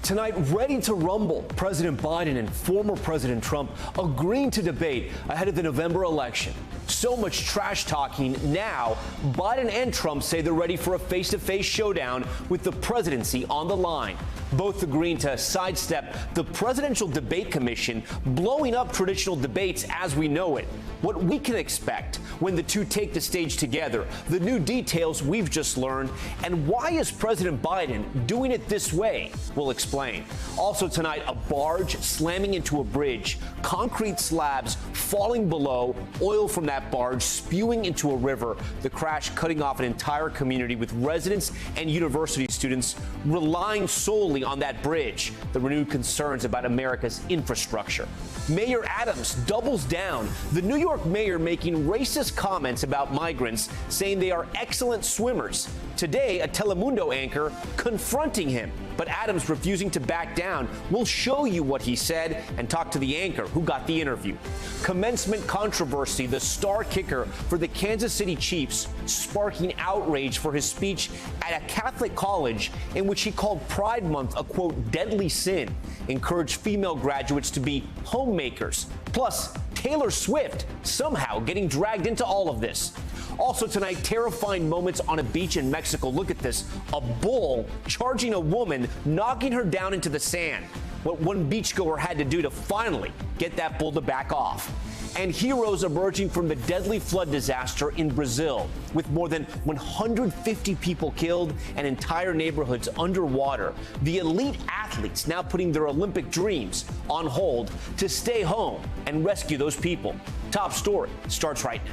Tonight, ready to rumble, President Biden and former President Trump agreeing to debate ahead of the November election. So much trash talking now, Biden and Trump say they're ready for a face-to-face showdown with the presidency on the line. Both agreeing to sidestep the Presidential Debate Commission, blowing up traditional debates as we know it. What we can expect when the two take the stage together, the new details we've just learned, and why is President Biden doing it this way? We'll explain. Also tonight, a barge slamming into a bridge, concrete slabs falling below, oil from that barge spewing into a river, the crash cutting off an entire community with residents and university students relying solely on that bridge. The renewed concerns about America's infrastructure. Mayor Adams doubles down. The New York mayor making racist comments about migrants, saying they are excellent swimmers. Today, a Telemundo anchor confronting him, but Adams refusing to back down. We'll show you what he said and talk to the anchor who got the interview. Commencement controversy, the star kicker for the Kansas City Chiefs, sparking outrage for his speech at a Catholic college in which he called Pride Month a, quote, deadly sin, encouraged female graduates to be homemakers. Plus, Taylor Swift somehow getting dragged into all of this. Also tonight, terrifying moments on a beach in Mexico. Look at this. A bull charging a woman, knocking her down into the sand. What one beachgoer had to do to finally get that bull to back off. And heroes emerging from the deadly flood disaster in Brazil, with more than 150 people killed and entire neighborhoods underwater. The elite athletes now putting their Olympic dreams on hold to stay home and rescue those people. Top story starts right now.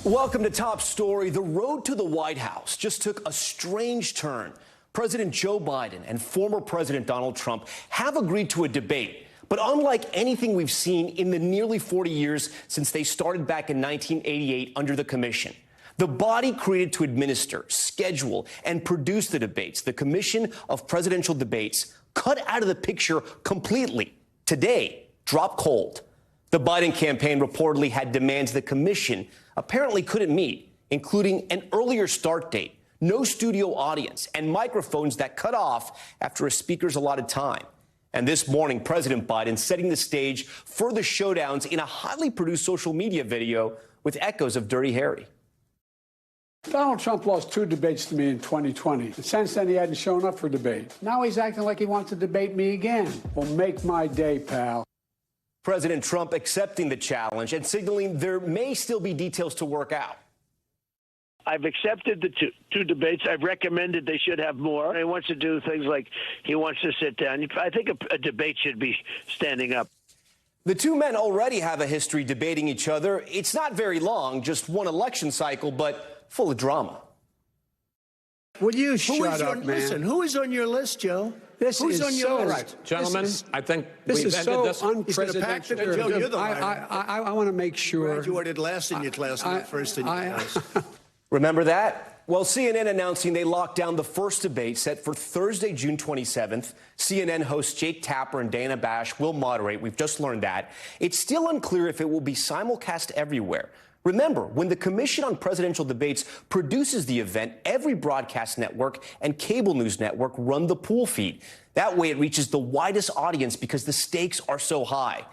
Welcome to Top Story. The road to the White House just took a strange turn. President Joe Biden and former President Donald Trump have agreed to a debate. But unlike anything we've seen in the nearly 40 years since they started back in 1988 under the commission, the body created to administer, schedule, and produce the debates, the Commission of Presidential Debates, cut out of the picture completely. Today, dropped cold. The Biden campaign reportedly had demands the commission apparently couldn't meet, including an earlier start date, no studio audience, and microphones that cut off after a speaker's allotted time. And this morning, President Biden setting the stage for the showdowns in a highly produced social media video with echoes of Dirty Harry. Donald Trump lost 2 debates to me in 2020. And since then, he hadn't shown up for debate. Now he's acting like he wants to debate me again. Well, make my day, pal. President Trump accepting the challenge and signaling there may still be details to work out. I've accepted the two debates. I've recommended they should have more. He wants to do things like he wants to sit down. I think a debate should be standing up. The two men already have a history debating each other. It's not very long, just one election cycle, but full of drama. Would you shut up, man? Listen, who is on your list, Joe? Who's on your list? Right. Gentlemen, I think this is so unprecedented. Joe, you're the I want to make sure. Graduated last in your class, not first in your class. Remember that? Well, CNN announcing they locked down the first debate set for Thursday, June 27th. CNN hosts Jake Tapper and Dana Bash will moderate. We've just learned that. It's still unclear if it will be simulcast everywhere. Remember, when the Commission on Presidential Debates produces the event, every broadcast network and cable news network run the pool feed. That way it reaches the widest audience because the stakes are so high.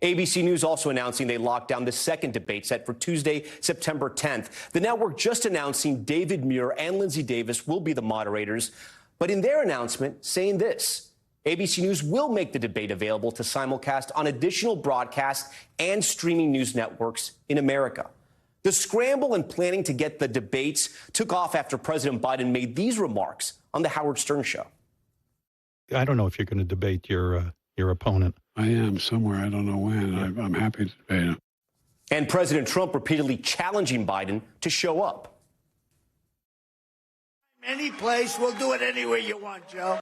ABC News also announcing they locked down the second debate set for Tuesday, September 10th. The network just announcing David Muir and Lindsay Davis will be the moderators, but in their announcement saying this: ABC News will make the debate available to simulcast on additional broadcast and streaming news networks in America. The scramble and planning to get the debates took off after President Biden made these remarks on the Howard Stern show. I don't know if you're going to debate your opponent. I am somewhere. I don't know when. I'm happy to debate him. And President Trump repeatedly challenging Biden to show up. Any place, we'll do it anywhere you want, Joe.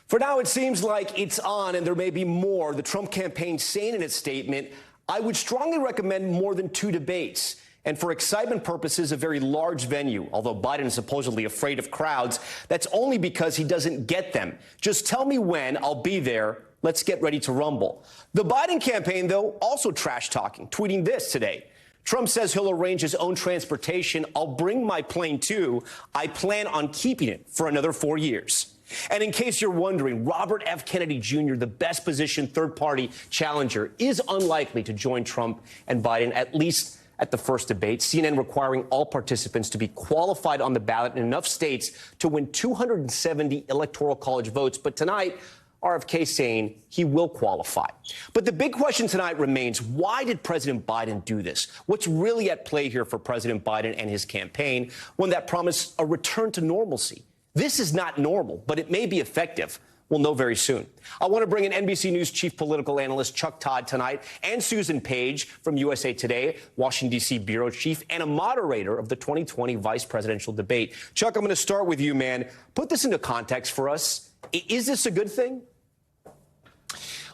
For now, it seems like it's on, and there may be more. The Trump campaign saying in its statement, I would strongly recommend more than 2 debates. And for excitement purposes, a very large venue. Although Biden is supposedly afraid of crowds, that's only because he doesn't get them. Just tell me when, I'll be there. Let's get ready to rumble. The Biden campaign, though, also trash talking, tweeting this today. Trump says he'll arrange his own transportation. I'll bring my plane too. I plan on keeping it for another 4 years. And in case you're wondering, Robert F. Kennedy Jr., the best positioned third-party challenger, is unlikely to join Trump and Biden, at least at the first debate. CNN requiring all participants to be qualified on the ballot in enough states to win 270 electoral college votes. But tonight, RFK saying he will qualify. But the big question tonight remains, why did President Biden do this? What's really at play here for President Biden and his campaign, one that promised a return to normalcy? This is not normal, but it may be effective. We'll know very soon. I want to bring in NBC News chief political analyst Chuck Todd tonight, and Susan Page from USA Today, Washington, D.C. bureau chief, and a moderator of the 2020 vice presidential debate. Chuck, I'm going to start with you, man. Put this into context for us. Is this a good thing?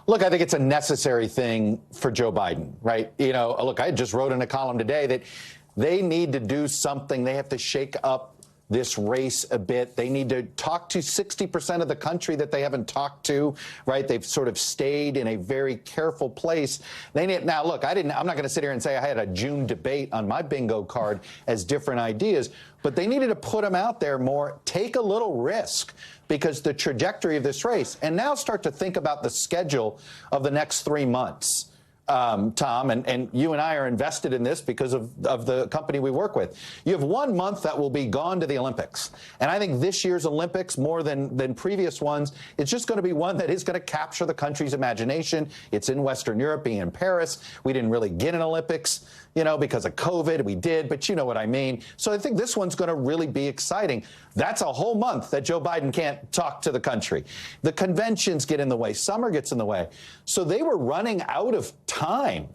Look, I think it's a necessary thing for Joe Biden, right? You know, look, I just wrote in a column today that they need to do something. They have to shake up this race a bit. They need to talk to 60% of the country that they haven't talked to, right? They've sort of stayed in a very careful place. They need, now, look, I'm not going to sit here and say I had a June debate on my bingo card as different ideas, but they needed to put them out there more, take a little risk, because the trajectory of this race, and now start to think about the schedule of the next 3 months. Tom, and you and I are invested in this because of the company we work with. You have 1 month that will be gone to the Olympics. And I think this year's Olympics, more than previous ones, it's just going to be one that is going to capture the country's imagination. It's in Western Europe, being in Paris. We didn't really get an Olympics, you know, because of COVID. We did, but you know what I mean. So I think this one's going to really be exciting. That's a whole month that Joe Biden can't talk to the country. The conventions get in the way. Summer gets in the way. So they were running out of time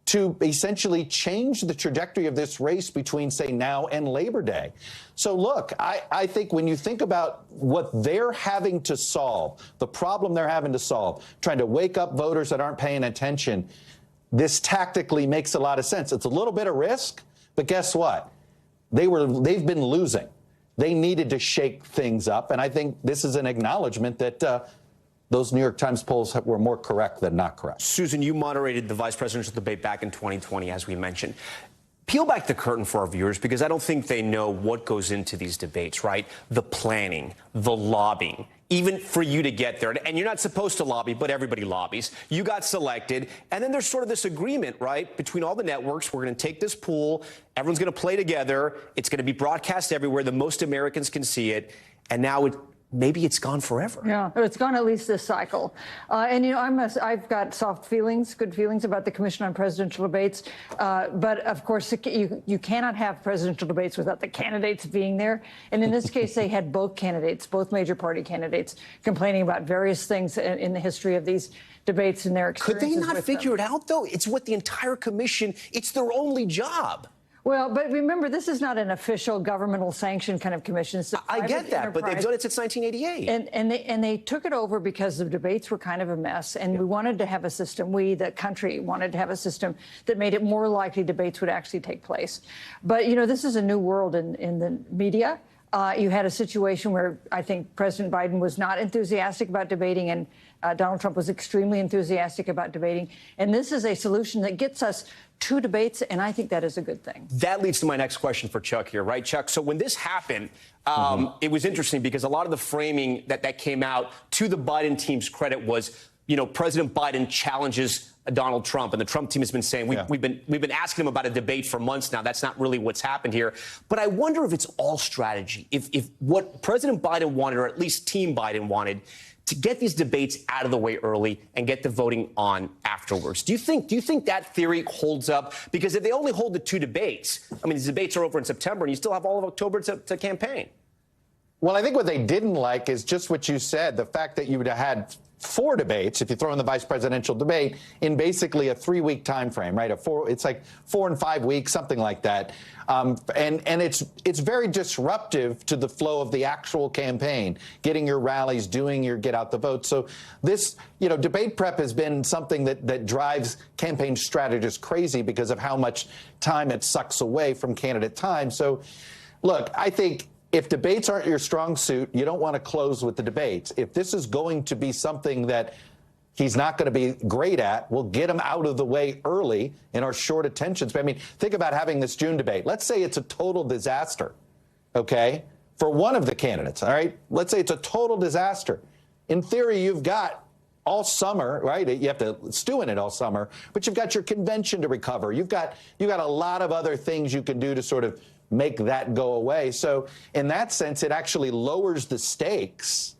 to essentially change the trajectory of this race between, say, now and Labor Day. So, look, I think when you think about what they're having to solve, the problem they're having to solve, trying to wake up voters that aren't paying attention, this tactically makes a lot of sense. It's a little bit of risk, but guess what? They've been losing. They needed to shake things up, and I think this is an acknowledgement that those New York Times polls were more correct than not correct. Susan, you moderated the vice presidential debate back in 2020, as we mentioned. Peel back the curtain for our viewers, because I don't think they know what goes into these debates, right? The planning, the lobbying, even for you to get there. And you're not supposed to lobby, but everybody lobbies. You got selected. And then there's sort of this agreement, right, between all the networks. We're going to take this pool. Everyone's going to play together. It's going to be broadcast everywhere. The most Americans can see it. And now maybe it's gone forever. Yeah, it's gone at least this cycle. And, you know, I've got soft feelings, good feelings about the Commission on Presidential Debates. But, of course, you cannot have presidential debates without the candidates being there. And in this case, they had both candidates, both major party candidates, complaining about various things in the history of these debates and their experiences. Could they not figure it out, though? It's what the entire commission, it's their only job. Well, but remember, this is not an official governmental sanction kind of commission. It's I get that, but they've done it since 1988. And they took it over because the debates were kind of a mess, and we wanted to have a system, the country, wanted to have a system that made it more likely debates would actually take place. But, you know, this is a new world in the media. You had a situation where I think President Biden was not enthusiastic about debating, and Donald Trump was extremely enthusiastic about debating. And this is a solution that gets us 2 debates, and I think that is a good thing. That leads to my next question for Chuck here, right, Chuck? So when this happened, it was interesting because a lot of the framing that came out, to the Biden team's credit, was, you know, President Biden challenges Donald Trump, and the Trump team has been saying we've been asking him about a debate for months now. That's not really what's happened here. But I wonder if it's all strategy. If what President Biden wanted, or at least Team Biden wanted, to get these debates out of the way early and get the voting on afterwards. Do you think that theory holds up? Because if they only hold the 2 debates, I mean, these debates are over in September, and you still have all of October to campaign. Well, I think what they didn't like is just what you said, the fact that you would have had 4 debates, if you throw in the vice presidential debate, in basically a 3-week time frame, right? It's like 4 and 5 weeks, something like that. And it's very disruptive to the flow of the actual campaign, getting your rallies, doing your get out the vote. So this, you know, debate prep has been something that drives campaign strategists crazy because of how much time it sucks away from candidate time. So, look, I think if debates aren't your strong suit, you don't want to close with the debates. If this is going to be something that he's not going to be great at. We'll get him out of the way early in our short attention span. I mean, think about having this June debate. Let's say it's a total disaster, okay, for one of the candidates, all right? Let's say it's a total disaster. In theory, you've got all summer, right? You have to stew in it all summer, but you've got your convention to recover. You've got a lot of other things you can do to sort of make that go away. So in that sense, it actually lowers the stakes,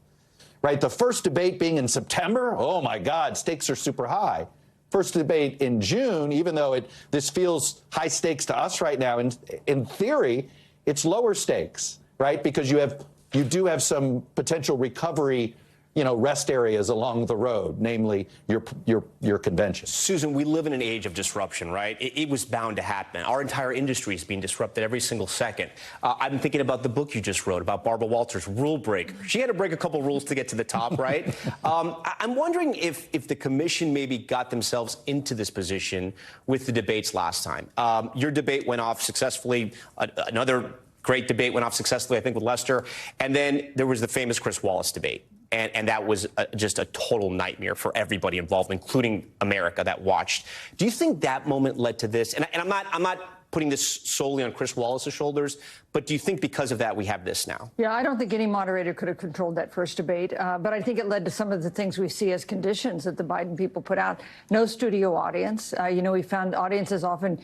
right? The first debate being in September, oh my God, stakes are super high. First debate in June, even though this feels high stakes to us right now, in theory, it's lower stakes, right? Because you do have some potential recovery, rest areas along the road, namely your convention. Susan, we live in an age of disruption, right? It was bound to happen. Our entire industry is being disrupted every single second. I'm thinking about the book you just wrote about Barbara Walters, Rule Break. She had to break a couple rules to get to the top, right? I'm wondering if the commission maybe got themselves into this position with the debates last time. Your debate went off successfully. Another great debate went off successfully, I think, with Lester. And then there was the famous Chris Wallace debate. And that was just a total nightmare for everybody involved, including America that watched. Do you think that moment led to this? And I'm not putting this solely on Chris Wallace's shoulders, but do you think because of that we have this now? Yeah, I don't think any moderator could have controlled that first debate, but I think it led to some of the things we see as conditions that the Biden people put out. No studio audience. We found audiences often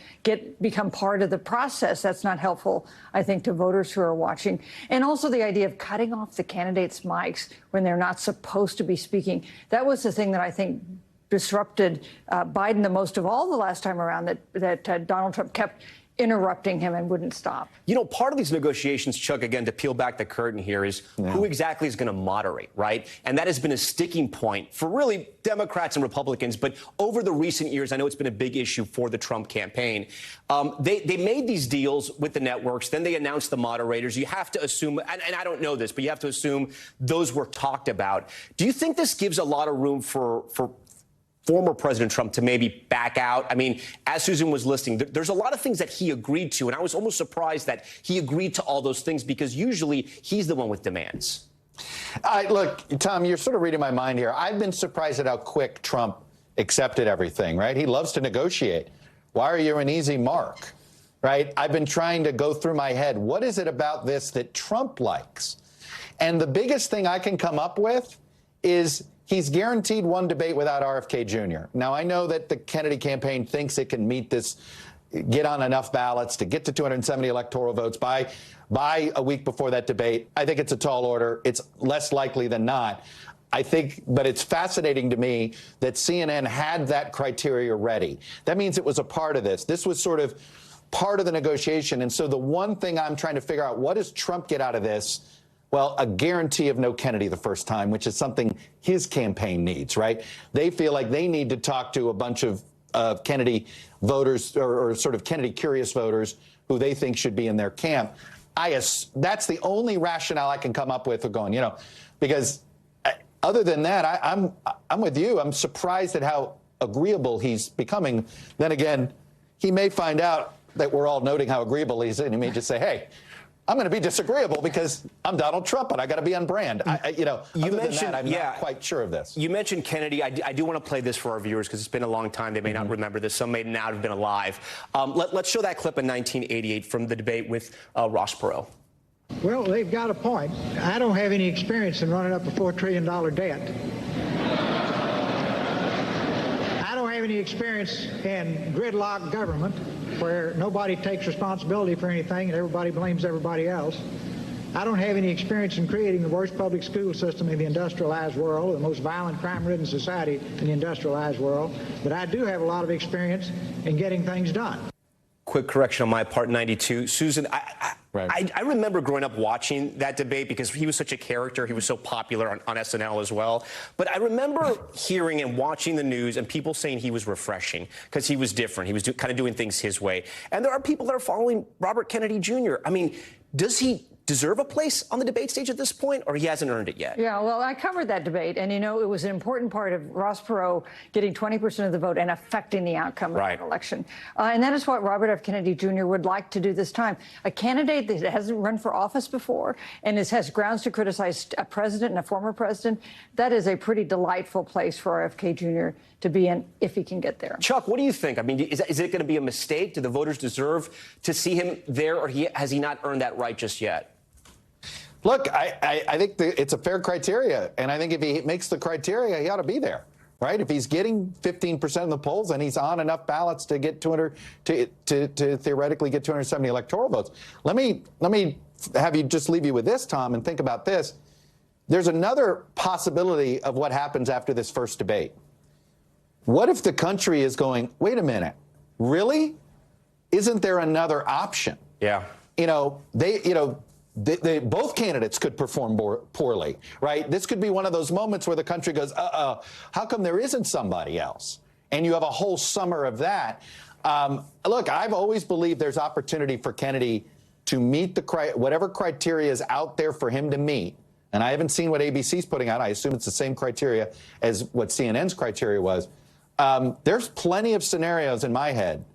become part of the process. That's not helpful, I think, to voters who are watching. And also the idea of cutting off the candidates' mics when they're not supposed to be speaking. That was the thing that I think disrupted Biden the most of all the last time around, that Donald Trump kept interrupting him and wouldn't stop. Part of these negotiations, Chuck, again, to peel back the curtain here, is who exactly is going to moderate, right? And that has been a sticking point for really Democrats and Republicans. But over the recent years, I know it's been a big issue for the Trump campaign. They made these deals with the networks. Then they announced the moderators. You have to assume, and I don't know this, but you have to assume those were talked about. Do you think this gives a lot of room for former President Trump to maybe back out? I mean, as Susan was listing, there's a lot of things that he agreed to, and I was almost surprised that he agreed to all those things because usually he's the one with demands. Look, Tom, you're sort of reading my mind here. I've been surprised at how quick Trump accepted everything, right? He loves to negotiate. Why are you an easy mark, right? I've been trying to go through my head. What is it about this that Trump likes? And the biggest thing I can come up with is he's guaranteed one debate without RFK Jr. Now, I know that the Kennedy campaign thinks it can meet this, get on enough ballots to get to 270 electoral votes by a week before that debate. I think it's a tall order. It's less likely than not. But it's fascinating to me that CNN had that criteria ready. That means it was a part of this. This was sort of part of the negotiation. And so the one thing I'm trying to figure out, what does Trump get out of this? Well, a guarantee of no Kennedy the first time, which is something his campaign needs, right? They feel like they need to talk to a bunch of Kennedy voters or sort of Kennedy-curious voters who they think should be in their camp. That's the only rationale I can come up with of going, because other than that, I'm with you. I'm surprised at how agreeable he's becoming. Then again, he may find out that we're all noting how agreeable he is, and he may just say, hey, I'm going to be disagreeable because I'm Donald Trump and I got to be on brand. I'm not quite sure of this. You mentioned Kennedy. I do want to play this for our viewers because it's been a long time. They may not remember this. Some may not have been alive. Let's show that clip in 1988 from the debate with Ross Perot. Well, they've got a point. I don't have any experience in running up a $4 trillion debt. I don't have any experience in gridlock government where nobody takes responsibility for anything and everybody blames everybody else. I don't have any experience in creating the worst public school system in the industrialized world, the most violent, crime-ridden society in the industrialized world, but I do have a lot of experience in getting things done. Quick correction on my part, 92. Susan, I remember growing up watching that debate because he was such a character. He was so popular on SNL as well. But I remember hearing and watching the news and people saying he was refreshing because he was different. He was kind of doing things his way. And there are people that are following Robert Kennedy Jr. I mean, does he deserve a place on the debate stage at this point, or he hasn't earned it yet? Yeah, well, I covered that debate, and, you know, it was an important part of Ross Perot getting 20% of the vote and affecting the outcome of the election. And that is what Robert F. Kennedy Jr. would like to do this time. A candidate that hasn't run for office before and has grounds to criticize a president and a former president, that is a pretty delightful place for RFK Jr. to be in if he can get there. Chuck, what do you think? I mean, is it going to be a mistake? Do the voters deserve to see him there, or has he not earned that right just yet? Look, I think it's a fair criteria, and I think if he makes the criteria, he ought to be there, right? If he's getting 15% of the polls and he's on enough ballots to get 200 to theoretically get 270 electoral votes. Let me have you just leave you with this, Tom, and think about this. There's another possibility of what happens after this first debate. What if the country is going, wait a minute, really? Isn't there another option? Yeah. Both candidates could perform poorly, right? This could be one of those moments where the country goes, how come there isn't somebody else? And you have a whole summer of that. Look, I've always believed there's opportunity for Kennedy to meet whatever criteria is out there for him to meet. And I haven't seen what ABC's putting out. I assume it's the same criteria as what CNN's criteria was. There's plenty of scenarios in my head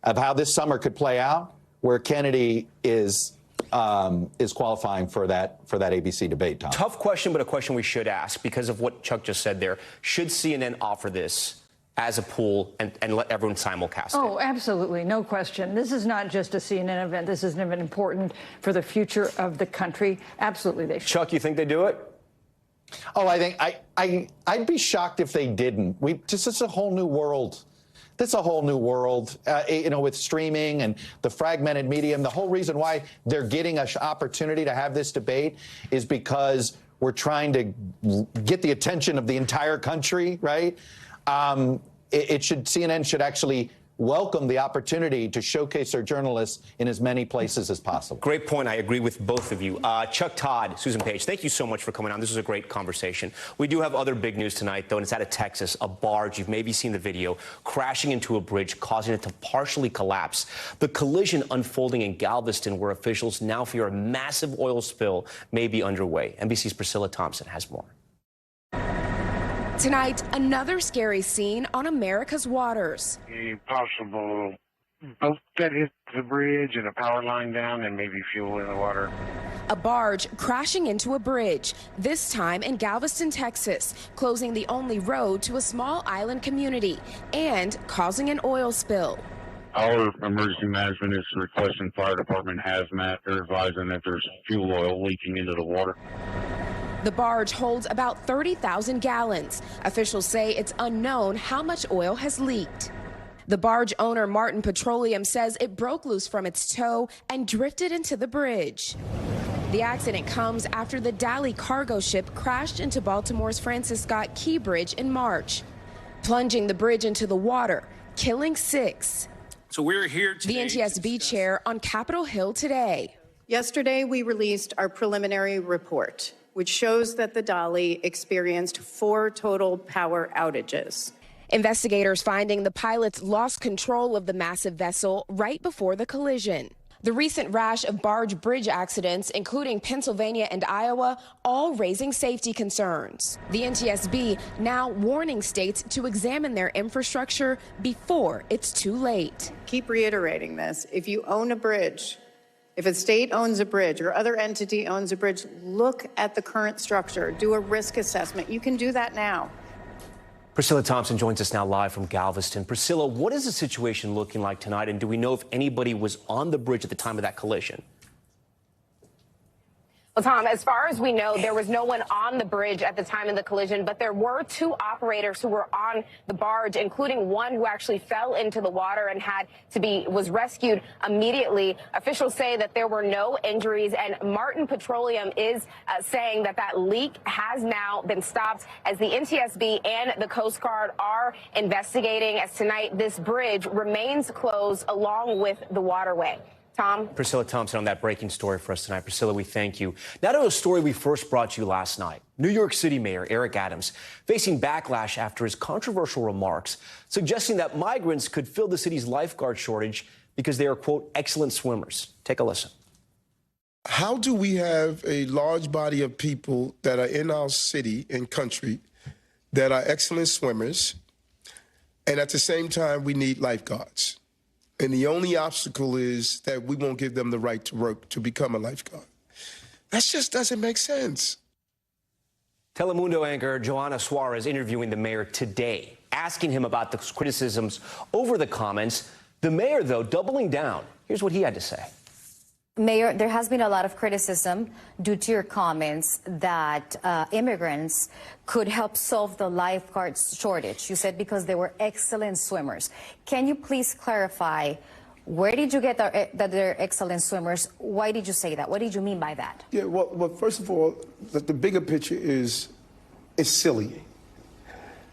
of how this summer could play out where Kennedy is qualifying for that ABC debate, Tom. Tough question, but a question we should ask because of what Chuck just said there. Should CNN offer this as a pool and let everyone simulcast it? Oh, absolutely. No question. This is not just a CNN event. This is an event important for the future of the country. Absolutely, they should. Chuck, you think they do it? Oh, I think I'd be shocked if they didn't. This is a whole new world. This is a whole new world, with streaming and the fragmented medium. The whole reason why they're getting an opportunity to have this debate is because we're trying to get the attention of the entire country, right? CNN should actually welcome the opportunity to showcase their journalists in as many places as possible. Great point. I agree with both of you. Chuck Todd, Susan Page, thank you so much for coming on. This was a great conversation. We do have other big news tonight, though, and it's out of Texas. A barge, you've maybe seen the video, crashing into a bridge, causing it to partially collapse. The collision unfolding in Galveston, where officials now fear a massive oil spill may be underway. NBC's Priscilla Thompson has more. Tonight, another scary scene on America's waters. A possible boat that hit the bridge and a power line down and maybe fuel in the water. A barge crashing into a bridge, this time in Galveston, Texas, closing the only road to a small island community and causing an oil spill. Our emergency management is requesting fire department hazmat. They're advising that there's fuel oil leaking into the water. The barge holds about 30,000 gallons. Officials say it's unknown how much oil has leaked. The barge owner, Martin Petroleum, says it broke loose from its tow and drifted into the bridge. The accident comes after the Dali cargo ship crashed into Baltimore's Francis Scott Key Bridge in March, plunging the bridge into the water, killing 6. So we're here today. The NTSB chair on Capitol Hill today. Yesterday, we released our preliminary report, which shows that the Dali experienced 4 total power outages. Investigators finding the pilots lost control of the massive vessel right before the collision. The recent rash of barge bridge accidents, including Pennsylvania and Iowa, all raising safety concerns. The NTSB now warning states to examine their infrastructure before it's too late. Keep reiterating this. If you own a bridge, if a state owns a bridge or other entity owns a bridge, look at the current structure, do a risk assessment. You can do that now. Priscilla Thompson joins us now live from Galveston. Priscilla, what is the situation looking like tonight, and do we know if anybody was on the bridge at the time of that collision? Well, Tom, as far as we know, there was no one on the bridge at the time of the collision, but there were 2 operators who were on the barge, including one who actually fell into the water and was rescued immediately. Officials say that there were no injuries, and Martin Petroleum is saying that that leak has now been stopped as the NTSB and the Coast Guard are investigating, as tonight this bridge remains closed along with the waterway. Tom? Priscilla Thompson on that breaking story for us tonight. Priscilla, we thank you. Now to a story we first brought you last night. New York City Mayor Eric Adams facing backlash after his controversial remarks suggesting that migrants could fill the city's lifeguard shortage because they are, quote, excellent swimmers. Take a listen. How do we have a large body of people that are in our city and country that are excellent swimmers, and at the same time we need lifeguards? And the only obstacle is that we won't give them the right to work to become a lifeguard. That just doesn't make sense. Telemundo anchor Joanna Suarez interviewing the mayor today, asking him about the criticisms over the comments. The mayor, though, doubling down. Here's what he had to say. Mayor, there has been a lot of criticism due to your comments that immigrants could help solve the lifeguard shortage. You said because they were excellent swimmers. Can you please clarify, where did you get that they're excellent swimmers? Why did you say that? What did you mean by that? Yeah, well first of all, the bigger picture is it's silly.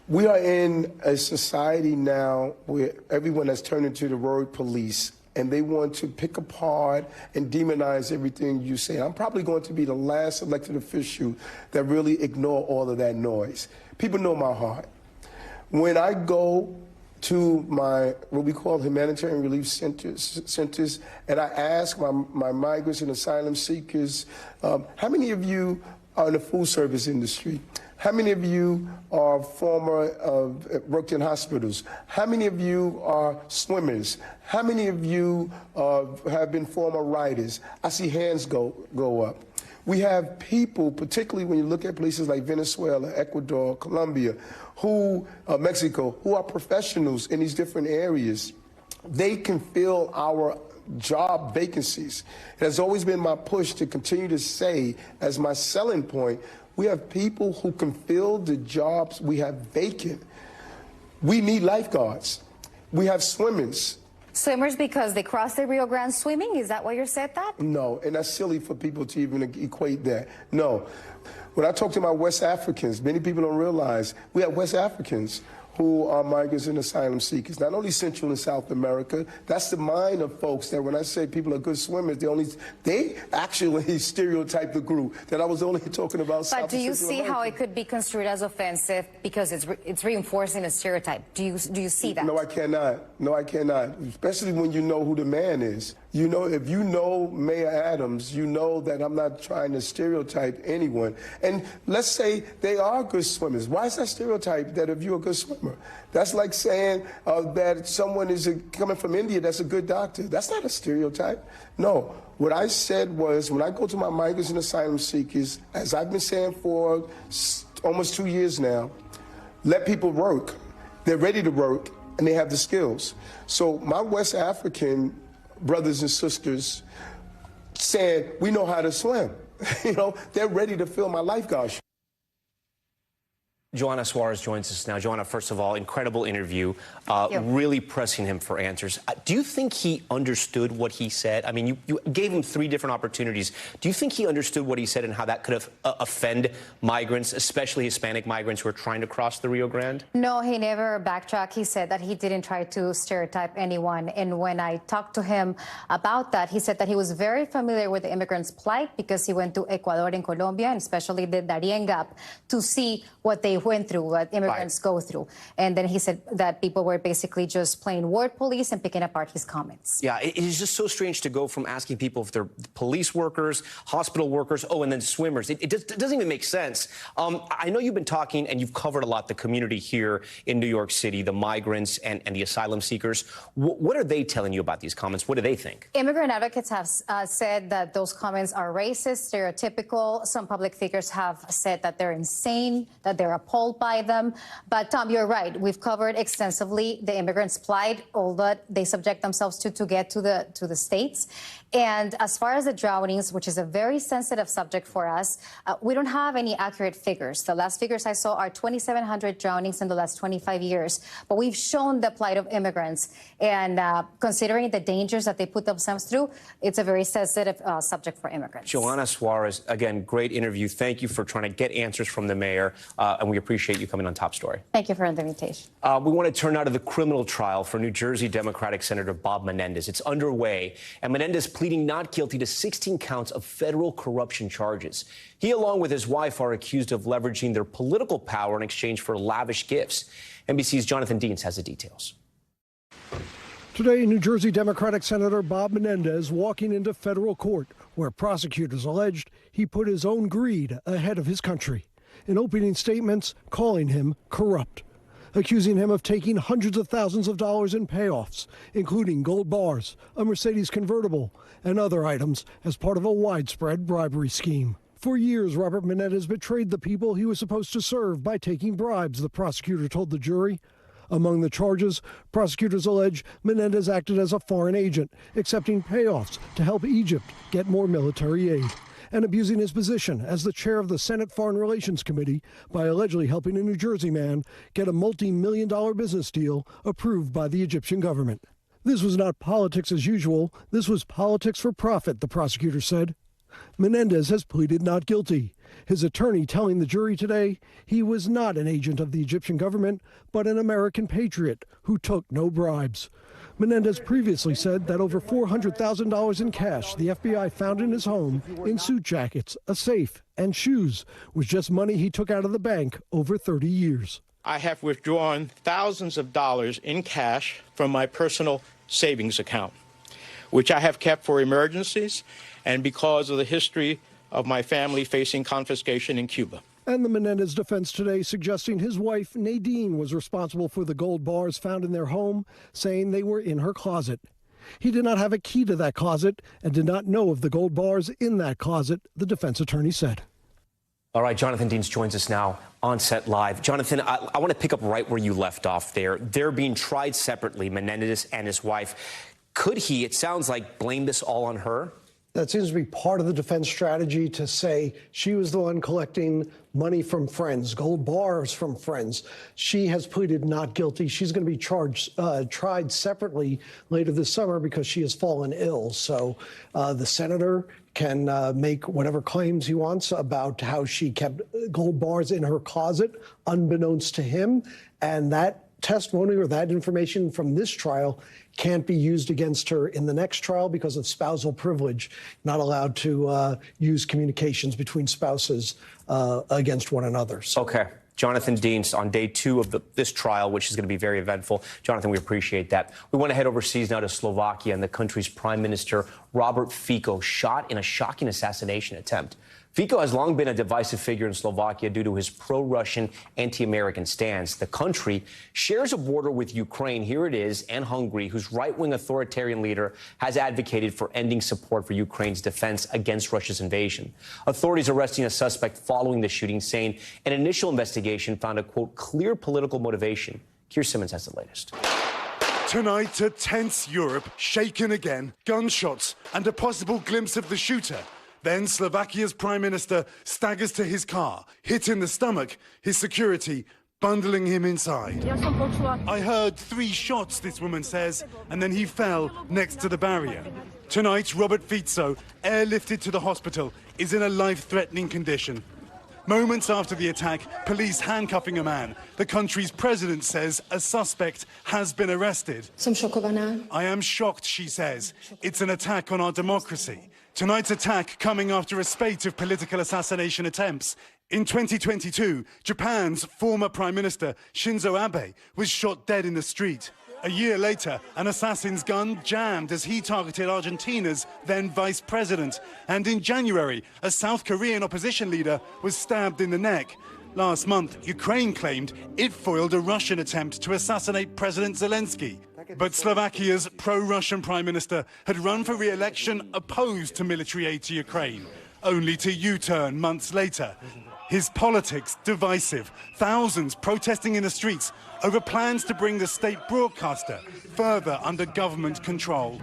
We are in a society now where everyone has turned into the road police, and they want to pick apart and demonize everything you say. I'm probably going to be the last elected official that really ignore all of that noise. People know my heart. When I go to my, what we call humanitarian relief centers, and I ask my migrants and asylum seekers, how many of you are in the food service industry? How many of you are worked in hospitals? How many of you are swimmers? How many of you have been former writers? I see hands go up. We have people, particularly when you look at places like Venezuela, Ecuador, Colombia, Mexico, who are professionals in these different areas. They can fill our job vacancies. It has always been my push to continue to say, as my selling point, we have people who can fill the jobs we have vacant. We need lifeguards. We have swimmers. Swimmers because they cross the Rio Grande swimming? Is that why you said that? No, and that's silly for people to even equate that. No. When I talk to my West Africans, many people don't realize we have West Africans who are migrants and asylum seekers, not only Central and South America. That's the mind of folks that when I say people are good swimmers, they actually stereotype the group, that I was only talking about South. But do you see how it could be construed as offensive because it's reinforcing a stereotype? Do you see that? No, I cannot. No, I cannot. Especially when you know who the man is. You know, if you know Mayor Adams, you know that I'm not trying to stereotype anyone. And let's say they are good swimmers. Why is that stereotype that if you're a good swimmer? That's like saying that someone is coming from India that's a good doctor. That's not a stereotype. No. What I said was, when I go to my migrants and asylum seekers, as I've been saying for almost 2 years now, let people work. They're ready to work, and they have the skills. So my West African brothers and sisters said, we know how to swim. You know, they're ready to fill my lifeguard. Joanna Suarez joins us now. Joanna, first of all, incredible interview, really pressing him for answers. Do you think he understood what he said? I mean, you gave him 3 different opportunities. Do you think he understood what he said and how that could have offend migrants, especially Hispanic migrants who are trying to cross the Rio Grande? No, he never backtracked. He said that he didn't try to stereotype anyone. And when I talked to him about that, he said that he was very familiar with the immigrants' plight because he went to Ecuador and Colombia, and especially the Darien Gap, to see what they went through, what immigrants go through. And then he said that people were basically just playing word police and picking apart his comments. Yeah, it is just so strange to go from asking people if they're police workers, hospital workers, and then swimmers. It doesn't even make sense. I know you've been talking and you've covered a lot the community here in New York City, the migrants and the asylum seekers. What are they telling you about these comments? What do they think? Immigrant advocates have said that those comments are racist, stereotypical. Some public figures have said that they're insane, that they're appalled by them. But Tom, you're right. We've covered extensively the immigrants' plight, all that they subject themselves to get to the States. And as far as the drownings, which is a very sensitive subject for us, we don't have any accurate figures. The last figures I saw are 2,700 drownings in the last 25 years. But we've shown the plight of immigrants. And considering the dangers that they put themselves through, it's a very sensitive subject for immigrants. Joanna Suarez, again, great interview. Thank you for trying to get answers from the mayor. And we appreciate you coming on Top Story. Thank you for the invitation. We want to turn now to the criminal trial for New Jersey Democratic Senator Bob Menendez. It's underway, and Menendez pleading not guilty to 16 counts of federal corruption charges. He, along with his wife, are accused of leveraging their political power in exchange for lavish gifts. NBC's Jonathan Deans has the details. Today, New Jersey Democratic Senator Bob Menendez walking into federal court, where prosecutors alleged he put his own greed ahead of his country, in opening statements calling him corrupt, accusing him of taking hundreds of thousands of dollars in payoffs, including gold bars, a Mercedes convertible, and other items as part of a widespread bribery scheme. For years, Robert Menendez betrayed the people he was supposed to serve by taking bribes, the prosecutor told the jury. Among the charges, prosecutors allege Menendez acted as a foreign agent, accepting payoffs to help Egypt get more military aid, and abusing his position as the chair of the Senate Foreign Relations Committee by allegedly helping a New Jersey man get a multi-million-dollar business deal approved by the Egyptian government. This was not politics as usual. This was politics for profit, the prosecutor said. Menendez has pleaded not guilty. His attorney telling the jury today he was not an agent of the Egyptian government, but an American patriot who took no bribes. Menendez previously said that over $400,000 in cash the FBI found in his home, in suit jackets, a safe, and shoes, was just money he took out of the bank over 30 years. I have withdrawn thousands of dollars in cash from my personal savings account, which I have kept for emergencies and because of the history of my family facing confiscation in Cuba. And the Menendez defense today suggesting his wife, Nadine, was responsible for the gold bars found in their home, saying they were in her closet. He did not have a key to that closet and did not know of the gold bars in that closet, the defense attorney said. All right, Jonathan Deans joins us now on set live. Jonathan, I want to pick up right where you left off there. They're being tried separately, Menendez and his wife. Could he, it sounds like, blame this all on her? That seems to be part of the defense strategy, to say she was the one collecting money from friends, gold bars from friends. She has pleaded not guilty. She's going to be tried separately later this summer because she has fallen ill. So the senator can make whatever claims he wants about how she kept gold bars in her closet, unbeknownst to him. And that testimony or that information from this trial can't be used against her in the next trial because of spousal privilege, not allowed to use communications between spouses against one another. So. Okay. Jonathan Deans on day 2 of this trial, which is going to be very eventful. Jonathan, we appreciate that. We want to head overseas now to Slovakia, and the country's Prime Minister, Robert Fico, shot in a shocking assassination attempt. Fico has long been a divisive figure in Slovakia due to his pro-Russian, anti-American stance. The country shares a border with Ukraine, here it is, and Hungary, whose right-wing authoritarian leader has advocated for ending support for Ukraine's defense against Russia's invasion. Authorities arresting a suspect following the shooting, saying an initial investigation found a, quote, clear political motivation. Keir Simmons has the latest. Tonight, a tense Europe, shaken again, gunshots, and a possible glimpse of the shooter. Then Slovakia's Prime Minister staggers to his car, hit in the stomach, his security bundling him inside. I heard 3 shots, this woman says, and then he fell next to the barrier. Tonight, Robert Fico, airlifted to the hospital, is in a life-threatening condition. Moments after the attack, police handcuffing a man. The country's president says a suspect has been arrested. I am shocked, she says. It's an attack on our democracy. Tonight's attack coming after a spate of political assassination attempts. In 2022, Japan's former Prime Minister Shinzo Abe was shot dead in the street. A year later, an assassin's gun jammed as he targeted Argentina's then vice president. And in January, a South Korean opposition leader was stabbed in the neck. Last month, Ukraine claimed it foiled a Russian attempt to assassinate President Zelensky. But Slovakia's pro-Russian Prime Minister had run for re-election opposed to military aid to Ukraine, only to U-turn months later. His politics divisive, thousands protesting in the streets over plans to bring the state broadcaster further under government control.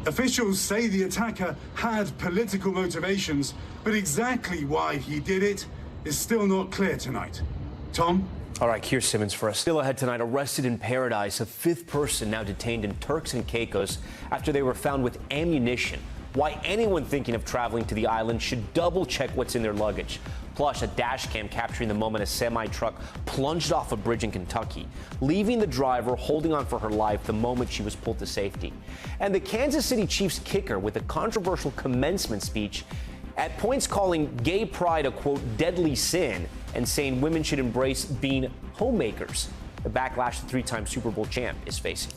Officials say the attacker had political motivations, but exactly why he did it is still not clear tonight. Tom? All right, Keir Simmons for us. Still ahead tonight, arrested in paradise, a 5th person now detained in Turks and Caicos after they were found with ammunition. Why anyone thinking of traveling to the island should double-check what's in their luggage. Plus, a dash cam capturing the moment a semi-truck plunged off a bridge in Kentucky, leaving the driver holding on for her life the moment she was pulled to safety. And the Kansas City Chiefs kicker with a controversial commencement speech, at points calling gay pride a, quote, deadly sin, and saying women should embrace being homemakers. The backlash the 3-time Super Bowl champ is facing.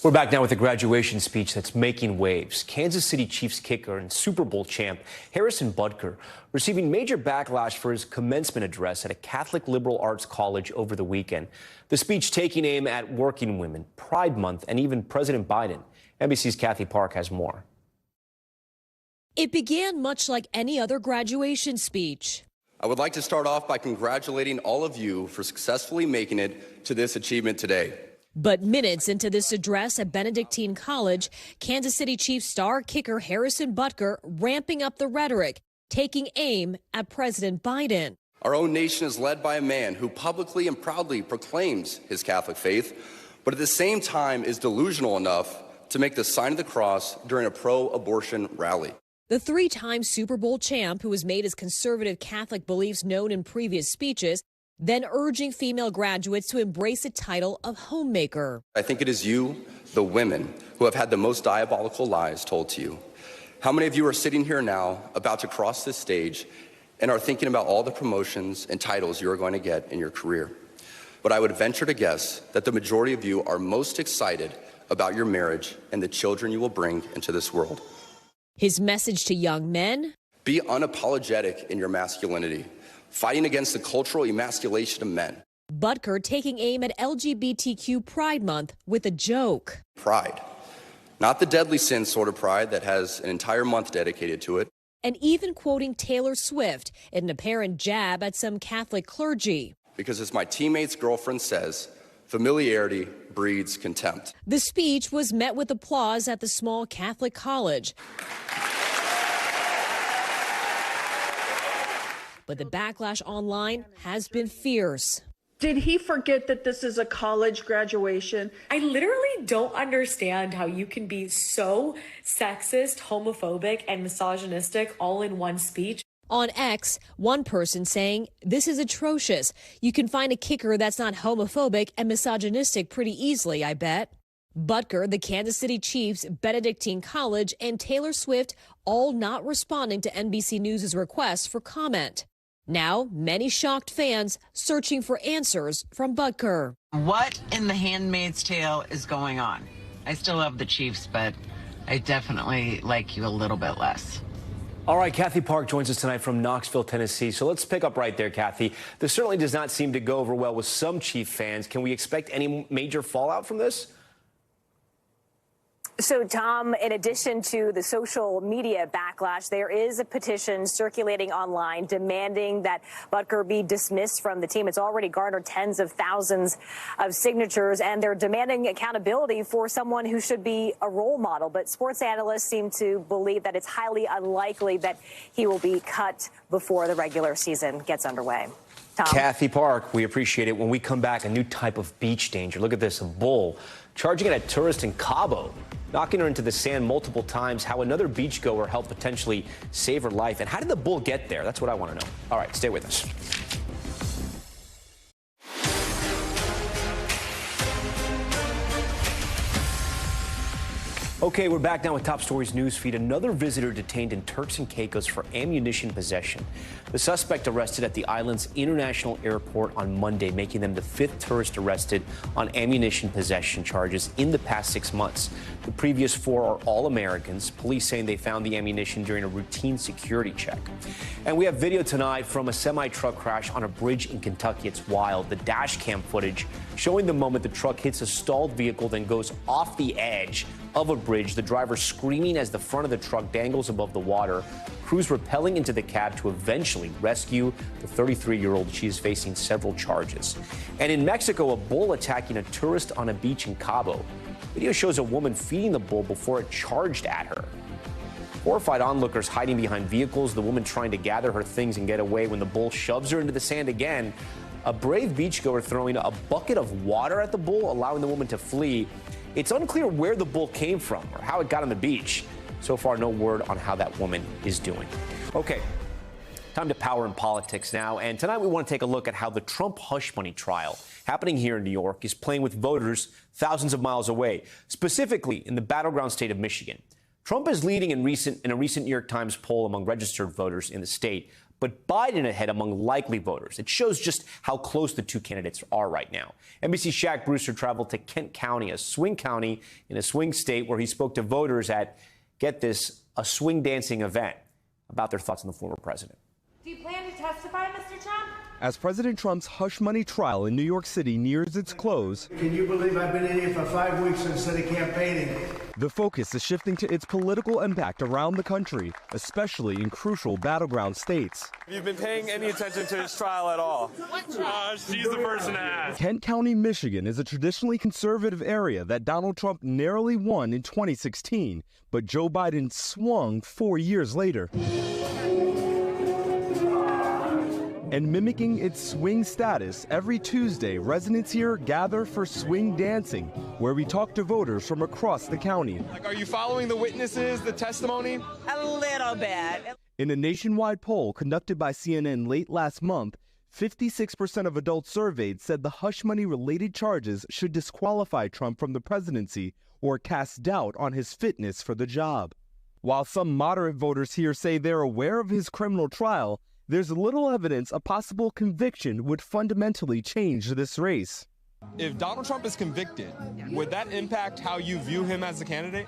We're back now with a graduation speech that's making waves. Kansas City Chiefs kicker and Super Bowl champ Harrisson Butker receiving major backlash for his commencement address at a Catholic liberal arts college over the weekend. The speech taking aim at working women, Pride Month, and even President Biden. NBC's Kathy Park has more. It began much like any other graduation speech. I would like to start off by congratulating all of you for successfully making it to this achievement today. But minutes into this address at Benedictine College, Kansas City Chiefs star kicker Harrisson Butker ramping up the rhetoric, taking aim at President Biden. Our own nation is led by a man who publicly and proudly proclaims his Catholic faith, but at the same time is delusional enough to make the sign of the cross during a pro-abortion rally. The three-time Super Bowl champ, who has made his conservative Catholic beliefs known in previous speeches, then urging female graduates to embrace the title of homemaker. I think it is you, the women, who have had the most diabolical lies told to you. How many of you are sitting here now about to cross this stage and are thinking about all the promotions and titles you are going to get in your career? But I would venture to guess that the majority of you are most excited about your marriage and the children you will bring into this world. His message to young men: be unapologetic in your masculinity, fighting against the cultural emasculation of men. Butker taking aim at LGBTQ Pride Month with a joke. Pride. Not the deadly sin sort of pride that has an entire month dedicated to it. And even quoting Taylor Swift in an apparent jab at some Catholic clergy. Because as my teammate's girlfriend says, familiarity breeds contempt. The speech was met with applause at the small Catholic college. But the backlash online has been fierce. Did he forget that this is a college graduation? I literally don't understand how you can be so sexist, homophobic, and misogynistic all in one speech. On X, one person saying, "This is atrocious. You can find a kicker that's not homophobic and misogynistic pretty easily, I bet." Butker, the Kansas City Chiefs, Benedictine College, and Taylor Swift all not responding to NBC News' request for comment. Now, many shocked fans searching for answers from Butker. What in The Handmaid's Tale is going on? I still love the Chiefs, but I definitely like you a little bit less. All right, Kathy Park joins us tonight from Knoxville, Tennessee. So let's pick up right there, Kathy. This certainly does not seem to go over well with some Chief fans. Can we expect any major fallout from this? So, Tom, in addition to the social media backlash, there is a petition circulating online demanding that Butker be dismissed from the team. It's already garnered tens of thousands of signatures, and they're demanding accountability for someone who should be a role model. But sports analysts seem to believe that it's highly unlikely that he will be cut before the regular season gets underway. Tom? Kathy Park, we appreciate it. When we come back, a new type of beach danger. Look at this, a bull charging at a tourist in Cabo, knocking her into the sand multiple times, how another beachgoer helped potentially save her life. And how did the bull get there? That's what I want to know. All right, stay with us. Okay, we're back now with Top Stories news feed. Another visitor detained in Turks and Caicos for ammunition possession. The suspect arrested at the island's international airport on Monday, making them the fifth tourist arrested on ammunition possession charges in the past 6 months. The previous four are all Americans, police saying they found the ammunition during a routine security check. And we have video tonight from a semi-truck crash on a bridge in Kentucky. It's wild. The dash cam footage showing the moment the truck hits a stalled vehicle, then goes off the edge of a bridge, the driver screaming as the front of the truck dangles above the water. Crews rappelling into the cab to eventually rescue the 33-year-old. She is facing several charges. And in Mexico, a bull attacking a tourist on a beach in Cabo. Video shows a woman feeding the bull before it charged at her. Horrified onlookers hiding behind vehicles, the woman trying to gather her things and get away when the bull shoves her into the sand again. A brave beachgoer throwing a bucket of water at the bull, allowing the woman to flee. It's unclear where the bull came from or how it got on the beach. So far, no word on how that woman is doing. Okay, time to power and politics now. And tonight we want to take a look at how the Trump hush money trial happening here in New York is playing with voters thousands of miles away, specifically in the battleground state of Michigan. Trump is leading in a recent New York Times poll among registered voters in the state, but Biden ahead among likely voters. It shows just how close the two candidates are right now. NBC Shaq Brewster traveled to Kent County, a swing county in a swing state, where he spoke to voters at, get this, a swing dancing event about their thoughts on the former president. Do you plan to testify, Mr. Trump? As President Trump's hush money trial in New York City nears its close, Can you believe I've been in here for 5 weeks instead of campaigning? the focus is shifting to its political impact around the country, especially in crucial battleground states. Have you been paying any attention to this trial at all? She's the person to ask. Kent County, Michigan is a traditionally conservative area that Donald Trump narrowly won in 2016, but Joe Biden swung 4 years later. And mimicking its swing status, every Tuesday, residents here gather for swing dancing, where we talk to voters from across the county. Are you following the witnesses, the testimony? A little bit. In a nationwide poll conducted by CNN late last month, 56% of adults surveyed said the hush money-related charges should disqualify Trump from the presidency or cast doubt on his fitness for the job. While some moderate voters here say they're aware of his criminal trial, there's little evidence a possible conviction would fundamentally change this race. If Donald Trump is convicted, would that impact how you view him as a candidate?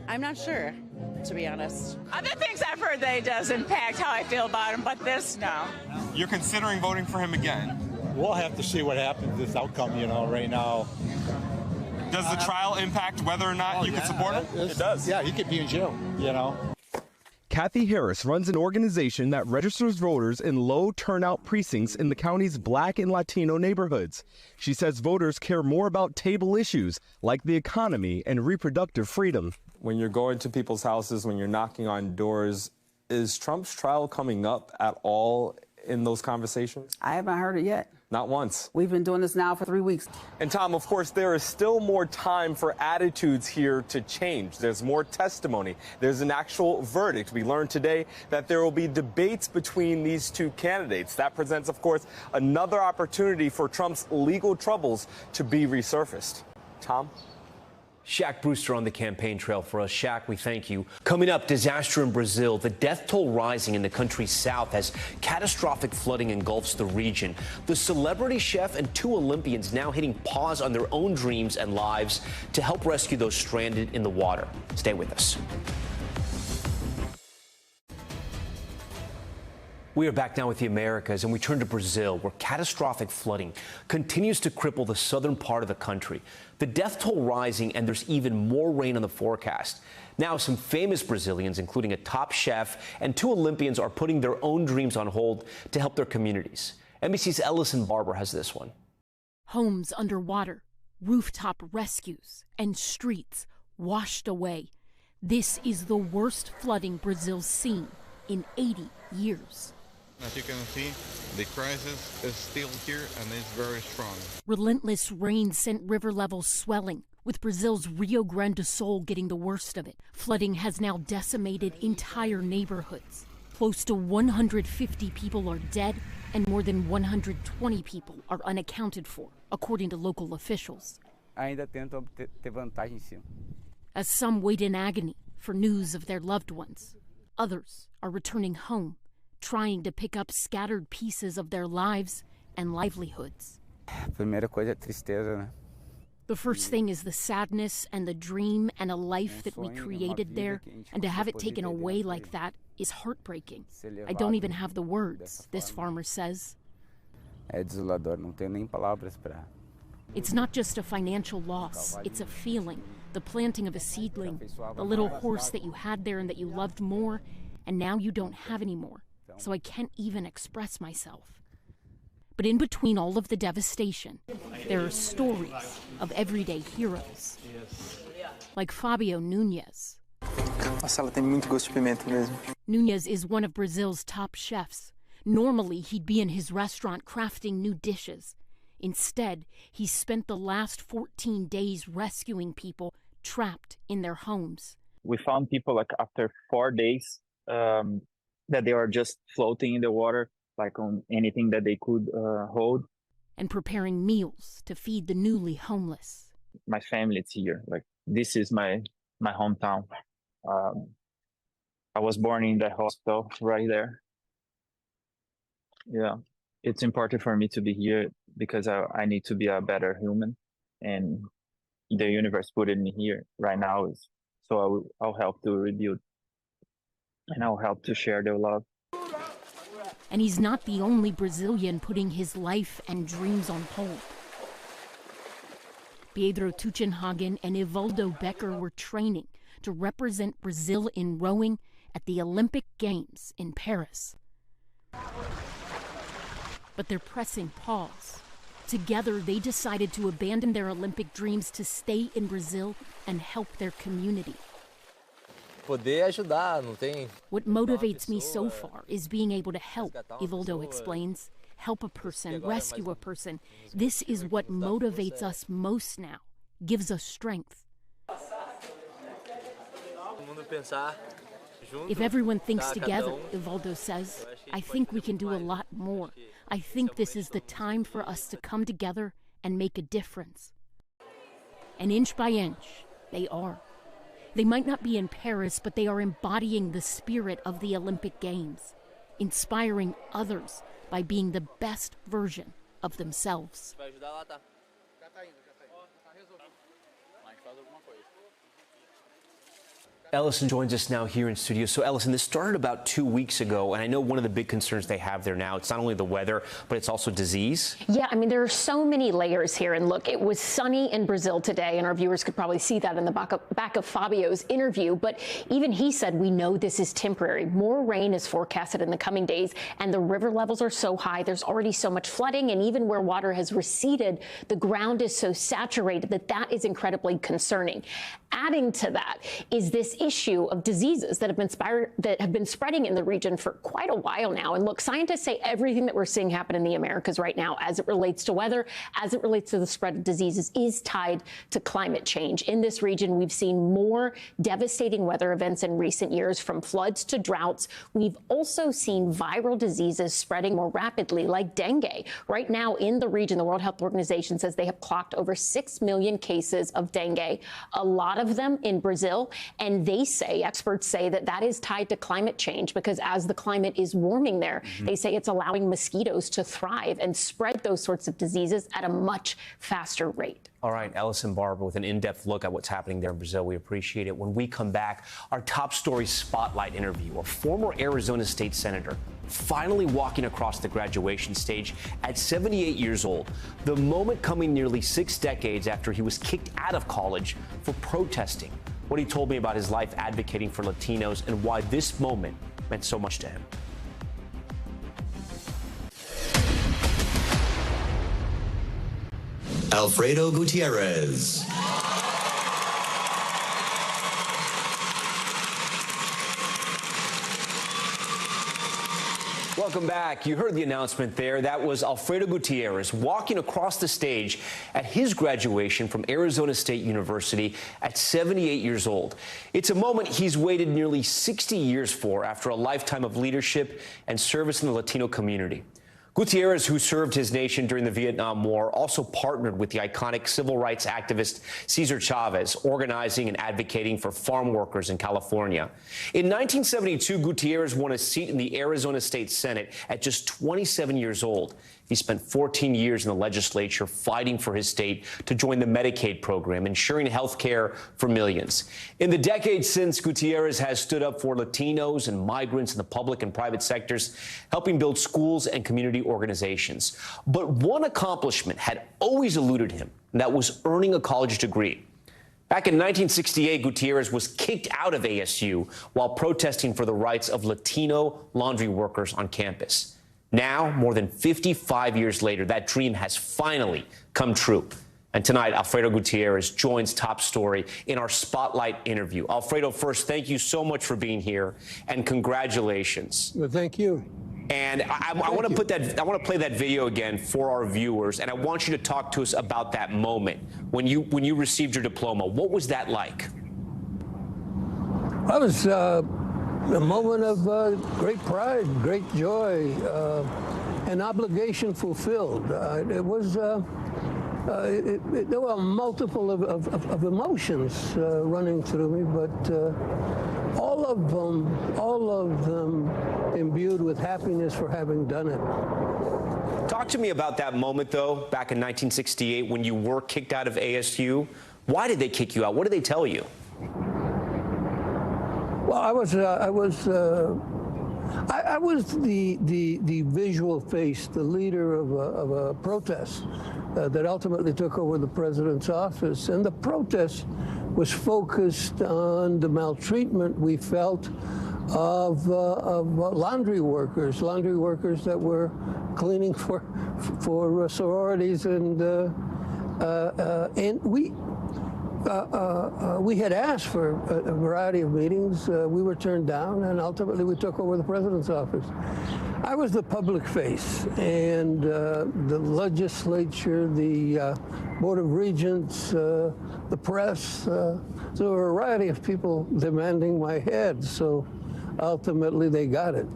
I'm not sure, to be honest. Other things I've heard that it does impact how I feel about him, but this, no. You're considering voting for him again? We'll have to see what happens, this outcome, right now. Does the trial impact whether or not you can support him? It does. Yeah, he could be in jail, Kathy Harris runs an organization that registers voters in low turnout precincts in the county's Black and Latino neighborhoods. She says voters care more about table issues like the economy and reproductive freedom. When you're going to people's houses, when you're knocking on doors, is Trump's trial coming up at all in those conversations? I haven't heard it yet. Not once. We've been doing this now for 3 weeks. And Tom, of course, there is still more time for attitudes here to change. There's more testimony. There's an actual verdict. We learned today that there will be debates between these two candidates. That presents, of course, another opportunity for Trump's legal troubles to be resurfaced. Tom? Shaq Brewster on the campaign trail for us. Shaq, we thank you. Coming up, disaster in Brazil. The death toll rising in the country's south as catastrophic flooding engulfs the region. The celebrity chef and 2 Olympians now hitting pause on their own dreams and lives to help rescue those stranded in the water. Stay with us. We are back now with the Americas, and we turn to Brazil, where catastrophic flooding continues to cripple the southern part of the country. The death toll rising, and there's even more rain on the forecast. Now, some famous Brazilians, including a top chef and 2 Olympians, are putting their own dreams on hold to help their communities. NBC's Ellison Barber has this one. Homes underwater, rooftop rescues, and streets washed away. This is the worst flooding Brazil's seen in 80 years. As you can see, the crisis is still here and is very strong. Relentless rain sent river levels swelling, with Brazil's Rio Grande do Sul getting the worst of it. Flooding has now decimated entire neighborhoods. Close to 150 people are dead, and more than 120 people are unaccounted for, according to local officials. As some wait in agony for news of their loved ones, others are returning home, trying to pick up scattered pieces of their lives and livelihoods. The first thing is the sadness and the dream and a life that we created there, and to have it taken away like that is heartbreaking. I don't even have the words, this farmer says. It's not just a financial loss, it's a feeling, the planting of a seedling, the little horse that you had there and that you loved more, and now you don't have anymore. So I can't even express myself. But in between all of the devastation, there are stories of everyday heroes. Like Fabio Nunez. Nunez is one of Brazil's top chefs. Normally, he'd be in his restaurant crafting new dishes. Instead, he spent the last 14 days rescuing people trapped in their homes. We found people after 4 days that they were just floating in the water, on anything that they could hold. And preparing meals to feed the newly homeless. My family is here. This is my hometown. I was born in that hospital right there. Yeah, it's important for me to be here because I need to be a better human, and the universe put me here right now so I'll help to rebuild, and I'll help to share their love. And he's not the only Brazilian putting his life and dreams on hold. Pedro Tuchenhagen and Ivaldo Becker were training to represent Brazil in rowing at the Olympic Games in Paris. But they're pressing pause. Together, they decided to abandon their Olympic dreams to stay in Brazil and help their community. What motivates me so far is being able to help, Ivaldo explains. Help a person, rescue a person. This is what motivates us most now, gives us strength. If everyone thinks together, Ivaldo says, I think we can do a lot more. I think this is the time for us to come together and make a difference. And inch by inch, they are. They might not be in Paris, but they are embodying the spirit of the Olympic Games, inspiring others by being the best version of themselves. Ellison joins us now here in studio. So, Ellison, this started about 2 weeks ago, and I know one of the big concerns they have there now, it's not only the weather, but it's also disease. Yeah, I mean, there are so many layers here. And look, it was sunny in Brazil today, and our viewers could probably see that in the back of Fabio's interview. But even he said, we know this is temporary. More rain is forecasted in the coming days, and the river levels are so high. There's already so much flooding, and even where water has receded, the ground is so saturated that is incredibly concerning. Adding to that is this issue of diseases that have been spreading in the region for quite a while now. And look, scientists say everything that we're seeing happen in the Americas right now, as it relates to weather, as it relates to the spread of diseases, is tied to climate change. In this region, we've seen more devastating weather events in recent years, from floods to droughts. We've also seen viral diseases spreading more rapidly, like dengue. Right now in the region, the World Health Organization says they have clocked over 6 million cases of dengue, a lot of them in Brazil. And experts say that is tied to climate change, because as the climate is warming there, they say it's allowing mosquitoes to thrive and spread those sorts of diseases at a much faster rate. All right, Ellison Barber with an in-depth look at what's happening there in Brazil. We appreciate it. When we come back, our top story spotlight interview, a former Arizona state senator finally walking across the graduation stage at 78 years old. The moment coming nearly 6 decades after he was kicked out of college for protesting. What he told me about his life advocating for Latinos and why this moment meant so much to him. Alfredo Gutierrez. Welcome back. You heard the announcement there. That was Alfredo Gutierrez walking across the stage at his graduation from Arizona State University at 78 years old. It's a moment he's waited nearly 60 years for after a lifetime of leadership and service in the Latino community. Gutierrez, who served his nation during the Vietnam War, also partnered with the iconic civil rights activist Cesar Chavez, organizing and advocating for farm workers in California. In 1972, Gutierrez won a seat in the Arizona State Senate at just 27 years old. He spent 14 years in the legislature fighting for his state to join the Medicaid program, ensuring health care for millions. In the decades since, Gutierrez has stood up for Latinos and migrants in the public and private sectors, helping build schools and community organizations. But one accomplishment had always eluded him, and that was earning a college degree. Back in 1968, Gutierrez was kicked out of ASU while protesting for the rights of Latino laundry workers on campus. Now, more than 55 years later, that dream has finally come true. And tonight, Alfredo Gutierrez joins Top Story in our Spotlight interview. Alfredo, first, thank you so much for being here, and congratulations. Well, thank you. And I want to play that video again for our viewers, and I want you to talk to us about that moment when you received your diploma. What was that like? That was a moment of great pride, great joy, an obligation fulfilled. It was. There were multiple of emotions running through me, but all all of them imbued with happiness for having done it. Talk to me about that moment, though, back in 1968 when you were kicked out of ASU. Why did they kick you out? What did they tell you? Well, I was the visual face, the leader of a protest that ultimately took over the president's office. And the protest was focused on the maltreatment we felt of laundry workers that were cleaning for sororities, and we had asked for a variety of meetings. We were turned down, and ultimately we took over the president's office. I was the public face, and the legislature, the Board of Regents, the press, there were a variety of people demanding my head, so ultimately they got it.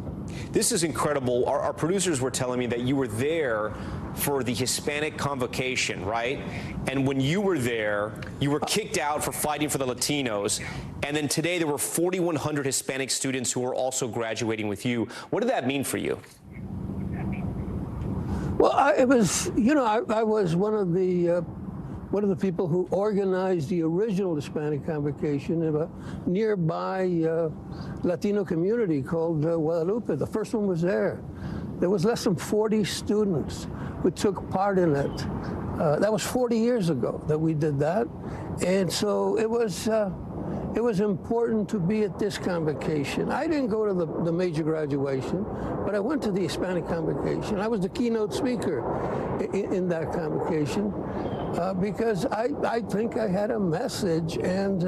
This is incredible. Our producers were telling me that you were there for the Hispanic convocation, right? And when you were there, you were kicked out for fighting for the Latinos. And then today there were 4,100 Hispanic students who were also graduating with you. What did that mean for you? Well, I was one of the people who organized the original Hispanic convocation in a nearby Latino community called Guadalupe. The first one was there. There was less than 40 students who took part in it. That was 40 years ago that we did that. And so it was important to be at this convocation. I didn't go to the major graduation, but I went to the Hispanic convocation. I was the keynote speaker in that convocation because I think I had a message, and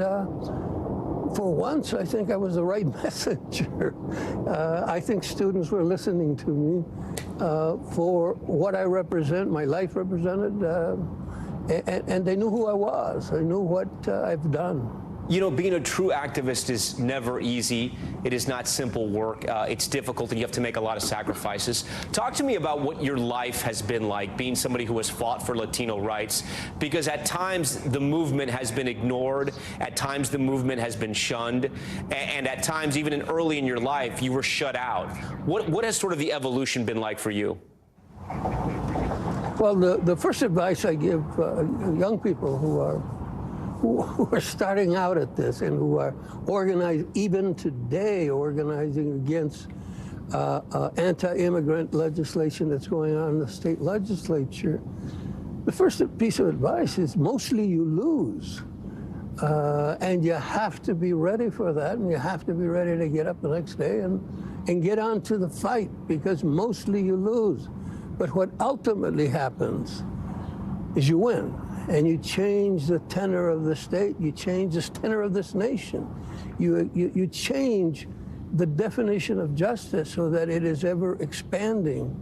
for once, I think I was the right messenger. I think students were listening to me for what I represent, my life represented, and they knew who I was. They knew what I've done. You know, being a true activist is never easy. It is not simple work. It's difficult, and you have to make a lot of sacrifices. Talk to me about what your life has been like, being somebody who has fought for Latino rights, because at times the movement has been ignored, at times the movement has been shunned, and at times, even early in your life, you were shut out. What has sort of the evolution been like for you? Well, the first advice I give young people who are starting out at this and who are organized, even today, organizing against anti-immigrant legislation that's going on in the state legislature, the first piece of advice is mostly you lose. And you have to be ready for that, and you have to be ready to get up the next day and get on to the fight, because mostly you lose. But what ultimately happens is you win. And you change the tenor of the state, you change the tenor of this nation. You change the definition of justice so that it is ever expanding.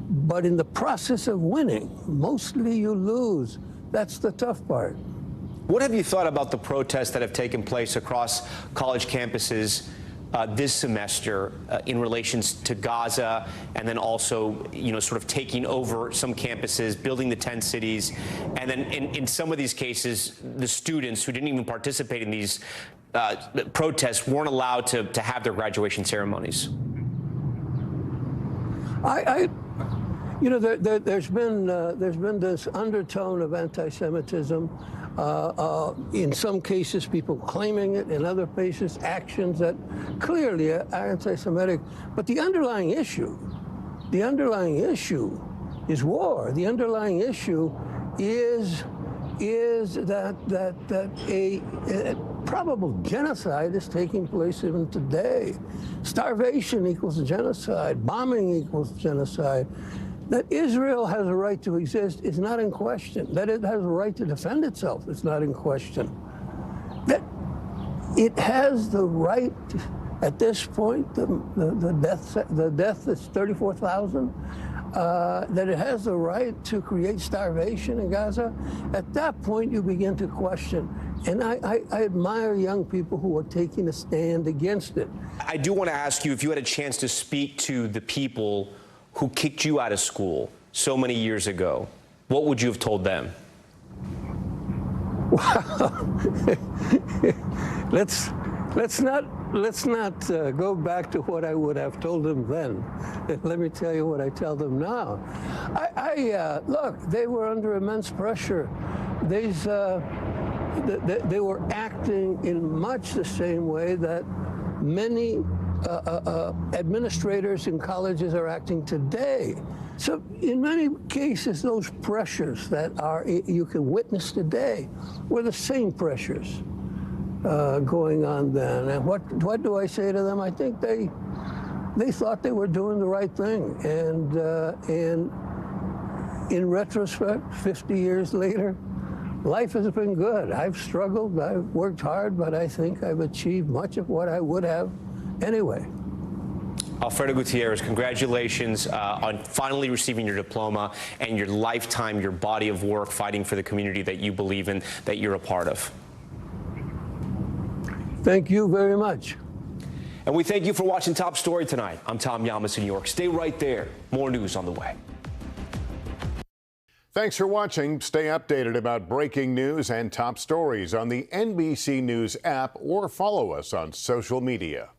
But in the process of winning, mostly you lose. That's the tough part. What have you thought about the protests that have taken place across college campuses this semester in relations to Gaza, and then also, sort of taking over some campuses, building the 10 cities, and then in some of these cases, the students who didn't even participate in these protests weren't allowed to have their graduation ceremonies? There's been this undertone of anti-Semitism. In some cases, people claiming it. In other cases, actions that clearly are anti-Semitic. But the underlying issue is war. The underlying issue is that a probable genocide is taking place even today. Starvation equals genocide. Bombing equals genocide. That Israel has a right to exist is not in question. That it has a right to defend itself is not in question. That it has the right, at this point, the death is 34,000, that it has the right to create starvation in Gaza. At that point, you begin to question. And I admire young people who are taking a stand against it. I do want to ask you, if you had a chance to speak to the people who kicked you out of school so many years ago, what would you have told them? Well, let's Let's not go back to what I would have told them then. Let me tell you what I tell them now. Look, they were under immense pressure. They were acting in much the same way that many administrators in colleges are acting today. So in many cases, those pressures that you can witness today were the same pressures going on then. And what do I say to them? I think they thought they were doing the right thing. And in retrospect, 50 years later, life has been good. I've struggled, I've worked hard, but I think I've achieved much of what I would have anyway. Alfredo Gutierrez, congratulations on finally receiving your diploma and your lifetime, your body of work fighting for the community that you believe in, that you're a part of. Thank you very much. And we thank you for watching Top Story tonight. I'm Tom Llamas in New York. Stay right there. More news on the way. Thanks for watching. Stay updated about breaking news and top stories on the NBC News app or follow us on social media.